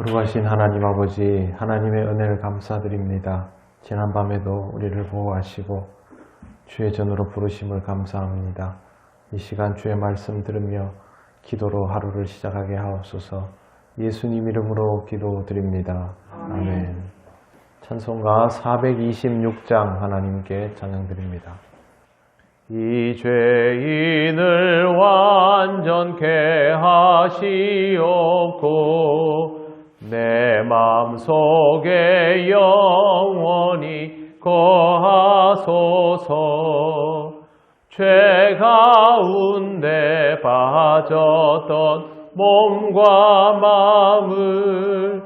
거룩하신 하나님 아버지, 하나님의 은혜를 감사드립니다. 지난밤에도 우리를 보호하시고 주의 전으로 부르심을 감사합니다. 이 시간 주의 말씀 들으며 기도로 하루를 시작하게 하옵소서. 예수님 이름으로 기도드립니다. 아멘. 찬송가 426장 하나님께 찬양드립니다. 이 죄인을 완전케 하시옵고 내 마음속에 영원히 거하소서. 죄 가운데 빠졌던 몸과 마음을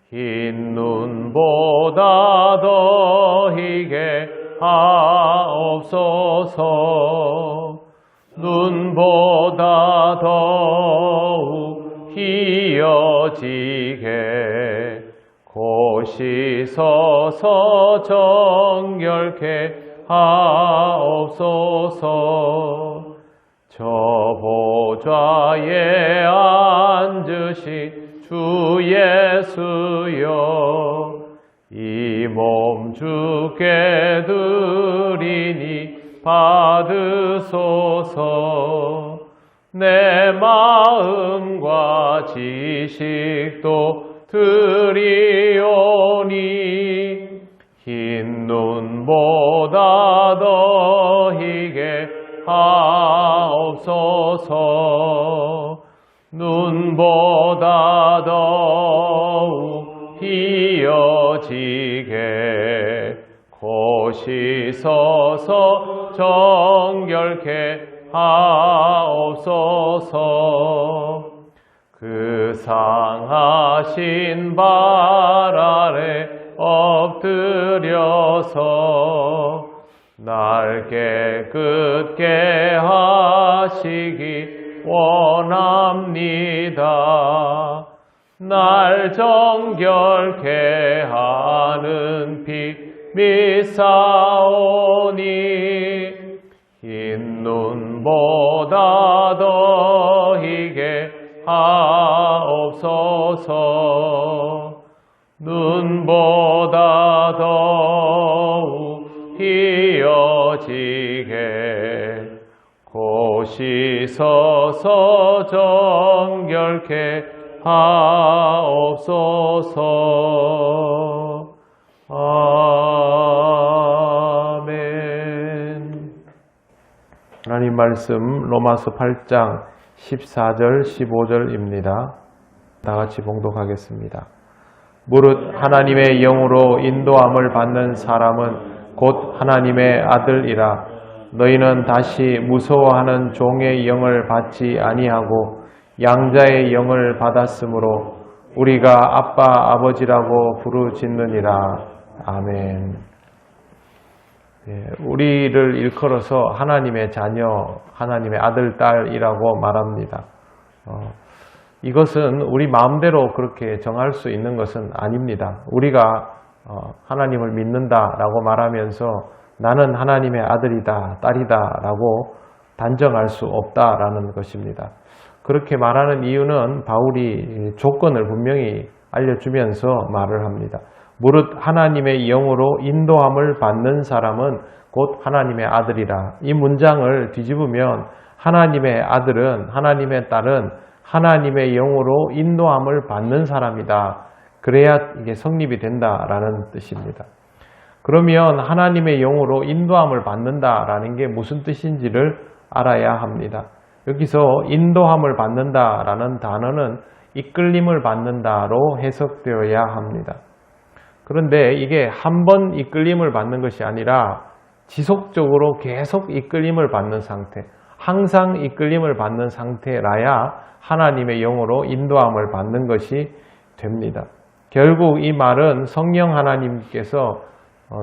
흰 눈보다 더 희게 하옵소서. 눈보다 더욱 희어지게 곧이 서서 정결케 하옵소서. 저 보좌에 앉으신 주 예수여, 이 몸 주께 드리니 받으소서. 내 마음과 지식도 드리오니 흰 눈보다 더 희게 하옵소서. 눈보다 더욱 희어지게 곧이 서서 정결케 하옵소서. 그 상하신 발 아래 엎드려서 날 깨끗게 하시기 원합니다. 날 정결케 하는 피 믿사오니 흰 눈보다 더 희게 하옵소서. 눈보다 더욱 희어지게 곧이 서서 정결케 하옵소서. 아멘. 하나님 말씀 로마서 8장 14절 15절입니다. 다 같이 봉독하겠습니다. 무릇 하나님의 영으로 인도함을 받는 사람은 곧 하나님의 아들이라. 너희는 다시 무서워하는 종의 영을 받지 아니하고 양자의 영을 받았으므로 우리가 아빠 아버지라고 부르짖느니라. 아멘. 우리를 일컬어서 하나님의 자녀, 하나님의 아들, 딸이라고 말합니다. 이것은 우리 마음대로 그렇게 정할 수 있는 것은 아닙니다. 우리가 하나님을 믿는다라고 말하면서 나는 하나님의 아들이다, 딸이다 라고 단정할 수 없다라는 것입니다. 그렇게 말하는 이유는 바울이 조건을 분명히 알려주면서 말을 합니다. 무릇 하나님의 영으로 인도함을 받는 사람은 곧 하나님의 아들이라. 이 문장을 뒤집으면 하나님의 아들은, 하나님의 딸은 하나님의 영으로 인도함을 받는 사람이다. 그래야 이게 성립이 된다라는 뜻입니다. 그러면 하나님의 영으로 인도함을 받는다라는 게 무슨 뜻인지를 알아야 합니다. 여기서 인도함을 받는다라는 단어는 이끌림을 받는다로 해석되어야 합니다. 그런데 이게 한 번 이끌림을 받는 것이 아니라 지속적으로 계속 이끌림을 받는 상태, 항상 이끌림을 받는 상태라야 하나님의 영으로 인도함을 받는 것이 됩니다. 결국 이 말은 성령 하나님께서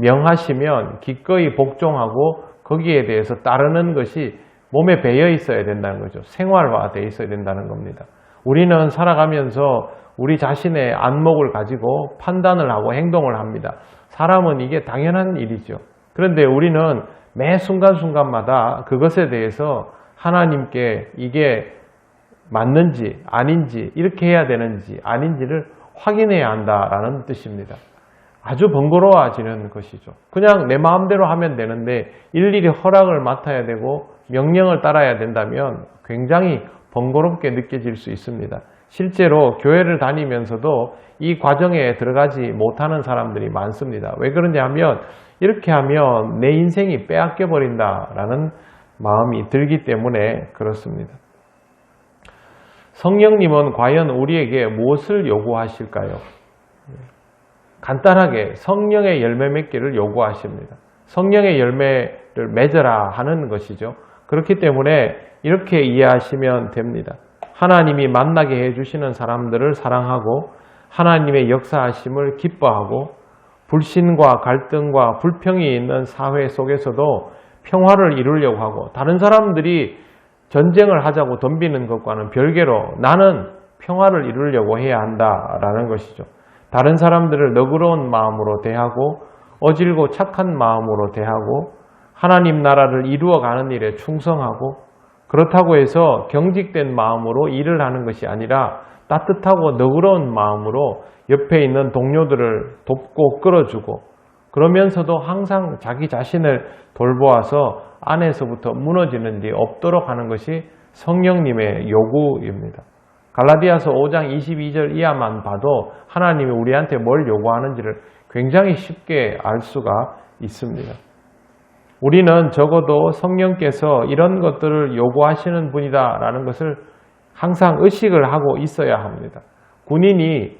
명하시면 기꺼이 복종하고 거기에 대해서 따르는 것이 몸에 배어 있어야 된다는 거죠. 생활화되어 있어야 된다는 겁니다. 우리는 살아가면서 우리 자신의 안목을 가지고 판단을 하고 행동을 합니다. 사람은 이게 당연한 일이죠. 그런데 우리는 매 순간순간마다 그것에 대해서 하나님께 이게 맞는지 아닌지, 이렇게 해야 되는지 아닌지를 확인해야 한다라는 뜻입니다. 아주 번거로워지는 것이죠. 그냥 내 마음대로 하면 되는데 일일이 허락을 맡아야 되고 명령을 따라야 된다면 굉장히 번거롭게 느껴질 수 있습니다. 실제로 교회를 다니면서도 이 과정에 들어가지 못하는 사람들이 많습니다. 왜 그러냐 하면 이렇게 하면 내 인생이 빼앗겨 버린다라는 마음이 들기 때문에 그렇습니다. 성령님은 과연 우리에게 무엇을 요구하실까요? 간단하게 성령의 열매 맺기를 요구하십니다. 성령의 열매를 맺어라 하는 것이죠. 그렇기 때문에 이렇게 이해하시면 됩니다. 하나님이 만나게 해주시는 사람들을 사랑하고 하나님의 역사하심을 기뻐하고 불신과 갈등과 불평이 있는 사회 속에서도 평화를 이루려고 하고 다른 사람들이 전쟁을 하자고 덤비는 것과는 별개로 나는 평화를 이루려고 해야 한다라는 것이죠. 다른 사람들을 너그러운 마음으로 대하고 어질고 착한 마음으로 대하고 하나님 나라를 이루어가는 일에 충성하고 그렇다고 해서 경직된 마음으로 일을 하는 것이 아니라 따뜻하고 너그러운 마음으로 옆에 있는 동료들을 돕고 끌어주고 그러면서도 항상 자기 자신을 돌보아서 안에서부터 무너지는 일이 없도록 하는 것이 성령님의 요구입니다. 갈라디아서 5장 22절 이하만 봐도 하나님이 우리한테 뭘 요구하는지를 굉장히 쉽게 알 수가 있습니다. 우리는 적어도 성령께서 이런 것들을 요구하시는 분이다라는 것을 항상 의식을 하고 있어야 합니다. 군인이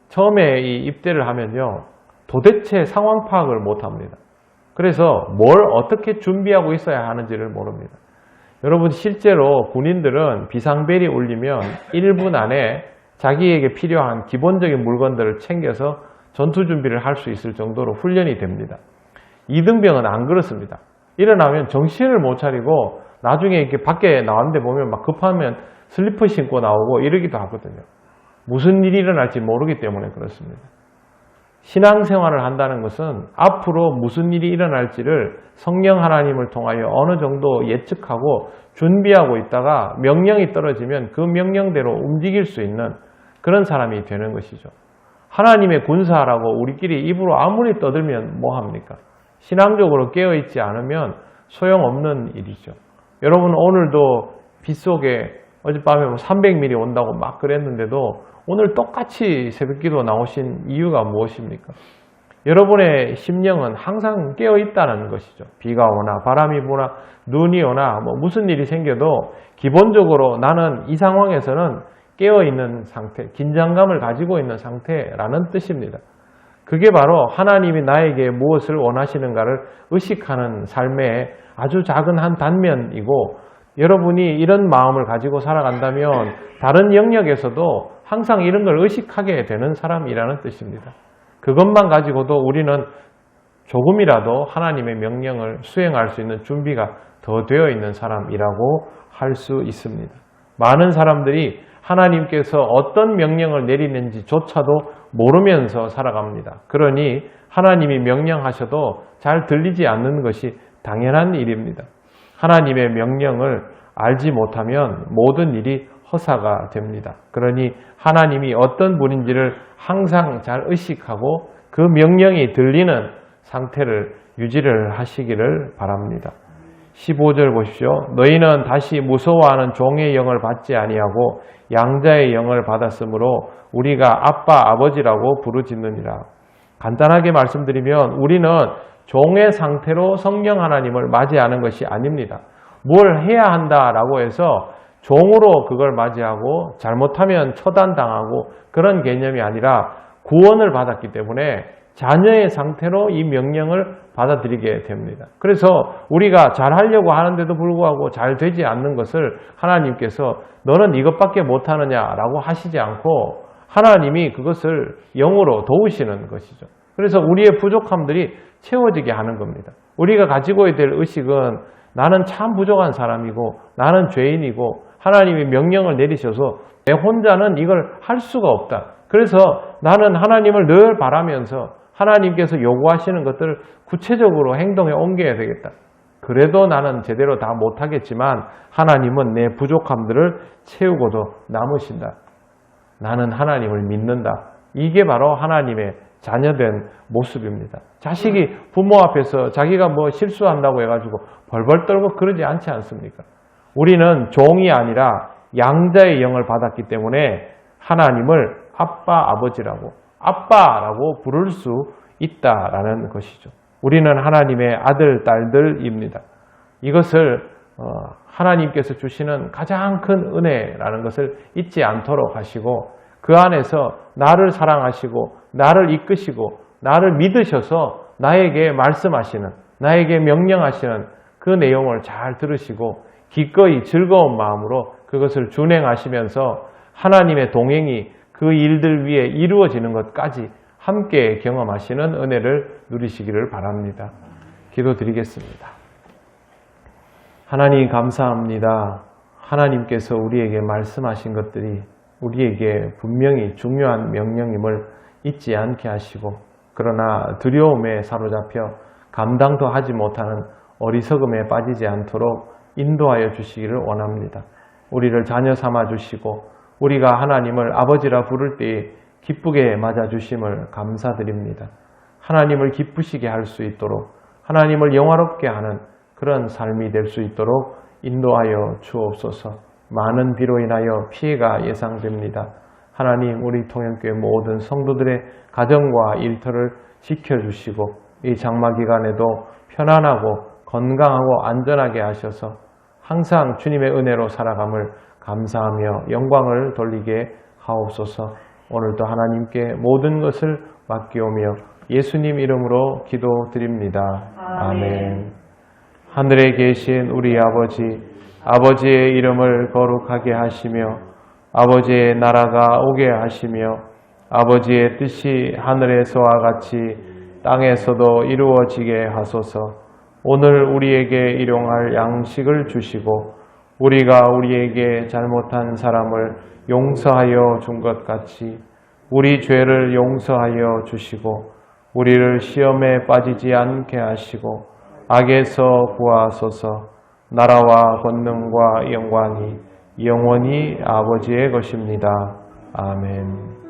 처음에 이 입대를 하면요, 도대체 상황 파악을 못합니다. 그래서 뭘 어떻게 준비하고 있어야 하는지를 모릅니다. 여러분 실제로 군인들은 비상벨이 울리면 1분 안에 자기에게 필요한 기본적인 물건들을 챙겨서 전투 준비를 할 수 있을 정도로 훈련이 됩니다. 이등병은 안 그렇습니다. 일어나면 정신을 못 차리고 나중에 이렇게 밖에 나왔는데 보면 막 급하면 슬리퍼 신고 나오고 이러기도 하거든요. 무슨 일이 일어날지 모르기 때문에 그렇습니다. 신앙생활을 한다는 것은 앞으로 무슨 일이 일어날지를 성령 하나님을 통하여 어느 정도 예측하고 준비하고 있다가 명령이 떨어지면 그 명령대로 움직일 수 있는 그런 사람이 되는 것이죠. 하나님의 군사라고 우리끼리 입으로 아무리 떠들면 뭐합니까? 신앙적으로 깨어있지 않으면 소용없는 일이죠. 여러분 오늘도 빗속에 어젯밤에 300mm 온다고 막 그랬는데도 오늘 똑같이 새벽기도 나오신 이유가 무엇입니까? 여러분의 심령은 항상 깨어있다는 것이죠. 비가 오나 바람이 부나 눈이 오나 무슨 일이 생겨도 기본적으로 나는 이 상황에서는 깨어있는 상태, 긴장감을 가지고 있는 상태라는 뜻입니다. 그게 바로 하나님이 나에게 무엇을 원하시는가를 의식하는 삶의 아주 작은 한 단면이고 여러분이 이런 마음을 가지고 살아간다면 다른 영역에서도 항상 이런 걸 의식하게 되는 사람이라는 뜻입니다. 그것만 가지고도 우리는 조금이라도 하나님의 명령을 수행할 수 있는 준비가 더 되어 있는 사람이라고 할 수 있습니다. 많은 사람들이 하나님께서 어떤 명령을 내리는지조차도 모르면서 살아갑니다. 그러니 하나님이 명령하셔도 잘 들리지 않는 것이 당연한 일입니다. 하나님의 명령을 알지 못하면 모든 일이 허사가 됩니다. 그러니 하나님이 어떤 분인지를 항상 잘 의식하고 그 명령이 들리는 상태를 유지를 하시기를 바랍니다. 15절 보십시오. 너희는 다시 무서워하는 종의 영을 받지 아니하고 양자의 영을 받았으므로 우리가 아빠 아버지라고 부르짖느니라. 간단하게 말씀드리면 우리는 종의 상태로 성령 하나님을 맞이하는 것이 아닙니다. 뭘 해야 한다라고 해서 종으로 그걸 맞이하고 잘못하면 처단당하고 그런 개념이 아니라 구원을 받았기 때문에 자녀의 상태로 이 명령을 받아들이게 됩니다. 그래서 우리가 잘하려고 하는데도 불구하고 잘 되지 않는 것을 하나님께서 너는 이것밖에 못하느냐라고 하시지 않고 하나님이 그것을 영으로 도우시는 것이죠. 그래서 우리의 부족함들이 채워지게 하는 겁니다. 우리가 가지고 있어야 될 의식은 나는 참 부족한 사람이고 나는 죄인이고 하나님이 명령을 내리셔서 내 혼자는 이걸 할 수가 없다. 그래서 나는 하나님을 늘 바라면서 하나님께서 요구하시는 것들을 구체적으로 행동에 옮겨야 되겠다. 그래도 나는 제대로 다 못하겠지만 하나님은 내 부족함들을 채우고도 남으신다. 나는 하나님을 믿는다. 이게 바로 하나님의 자녀된 모습입니다. 자식이 부모 앞에서 자기가 뭐 실수한다고 해가지고 벌벌 떨고 그러지 않지 않습니까? 우리는 종이 아니라 양자의 영을 받았기 때문에 하나님을 아빠, 아버지라고, 아빠라고 부를 수 있다라는 것이죠. 우리는 하나님의 아들, 딸들입니다. 이것을 하나님께서 주시는 가장 큰 은혜라는 것을 잊지 않도록 하시고 그 안에서 나를 사랑하시고 나를 이끄시고 나를 믿으셔서 나에게 말씀하시는, 나에게 명령하시는 그 내용을 잘 들으시고 기꺼이 즐거운 마음으로 그것을 준행하시면서 하나님의 동행이 그 일들 위에 이루어지는 것까지 함께 경험하시는 은혜를 누리시기를 바랍니다. 기도드리겠습니다. 하나님 감사합니다. 하나님께서 우리에게 말씀하신 것들이 우리에게 분명히 중요한 명령임을 잊지 않게 하시고 그러나 두려움에 사로잡혀 감당도 하지 못하는 어리석음에 빠지지 않도록 인도하여 주시기를 원합니다. 우리를 자녀 삼아 주시고 우리가 하나님을 아버지라 부를 때에 기쁘게 맞아주심을 감사드립니다. 하나님을 기쁘시게 할 수 있도록 하나님을 영화롭게 하는 그런 삶이 될 수 있도록 인도하여 주옵소서. 많은 비로 인하여 피해가 예상됩니다. 하나님 우리 통영교회 모든 성도들의 가정과 일터를 지켜주시고 이 장마기간에도 편안하고 건강하고 안전하게 하셔서 항상 주님의 은혜로 살아감을 감사하며 영광을 돌리게 하옵소서. 오늘도 하나님께 모든 것을 맡기오며 예수님 이름으로 기도드립니다. 아멘. 하늘에 계신 우리 아버지, 아버지의 이름을 거룩하게 하시며 아버지의 나라가 오게 하시며 아버지의 뜻이 하늘에서와 같이 땅에서도 이루어지게 하소서. 오늘 우리에게 일용할 양식을 주시고 우리가 우리에게 잘못한 사람을 용서하여 준 것 같이 우리 죄를 용서하여 주시고 우리를 시험에 빠지지 않게 하시고 악에서 구하소서. 나라와 권능과 영광이 영원히 아버지의 것입니다. 아멘.